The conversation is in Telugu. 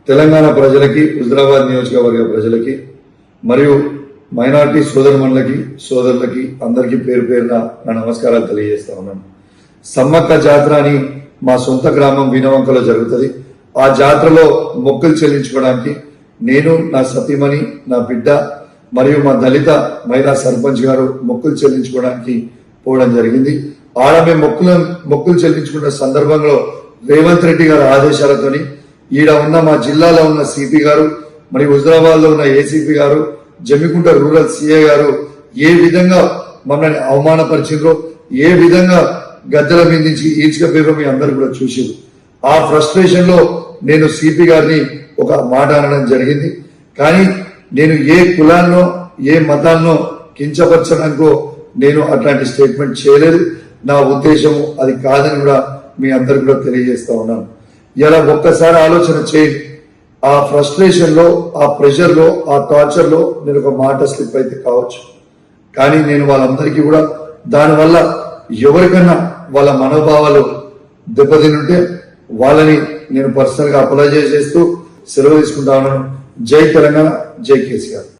తెలంగాణ ప్రజలకి, హుజరాబాద్ నియోజకవర్గ ప్రజలకి మరియు మైనార్టీ సోదరుమణులకి, సోదరులకి అందరికీ పేరు పేరున నా నమస్కారాలు తెలియజేస్తా ఉన్నాను. సమ్మక్క జాతర అని మా సొంత గ్రామం వీణవంకలో జరుగుతుంది. ఆ జాతరలో మొక్కులు చెల్లించుకోవడానికి నేను, నా సతీమణి, నా బిడ్డ మరియు మా దళిత మహిళా సర్పంచ్ గారు మొక్కులు చెల్లించుకోవడానికి పోవడం జరిగింది. ఆడ మేము మొక్కులు చెల్లించుకున్న సందర్భంలో రేవంత్ రెడ్డి గారి ఆదేశాలతోని ఈడ ఉన్న మా జిల్లాలో ఉన్న సిపి గారు మరియు హుజరాబాద్ లో ఉన్న ఏసీపీ గారు, జమ్మికుంట రూరల్ సిఐ గారు ఏ విధంగా మమ్మల్ని అవమానపరిచిండ్రో, ఏ విధంగా గద్దెల మీద నుంచి ఈడ్చుకపోయారో మీ అందరూ కూడా చూసారు. ఆ ఫ్రస్ట్రేషన్ లో నేను సిపి గారిని ఒక మాట అనడం జరిగింది. కానీ నేను ఏ కులాన్నో ఏ మతాన్నో కించపరచడానికో నేను అట్లాంటి స్టేట్మెంట్ చేయలేదు. నా ఉద్దేశము అది కాదని కూడా మీ అందరికి కూడా తెలియజేస్తా ఉన్నాను. ఇలా ఒక్కసారి ఆలోచన చేయండి. ఆ ఫ్రస్ట్రేషన్ లో, ఆ ప్రెషర్ లో, ఆ టార్చర్ లో నేను ఒక మాట స్లిప్ అయితే కావచ్చు. కానీ నేను వాళ్ళందరికీ కూడా దానివల్ల ఎవరికన్నా వాళ్ళ మనోభావాలు దెబ్బతినుంటే వాళ్ళని నేను పర్సనల్ గా అప్లై చేస్తూ సెలవు తీసుకుంటా ఉన్నాను. జై తెలంగాణ, జై కేసీఆర్.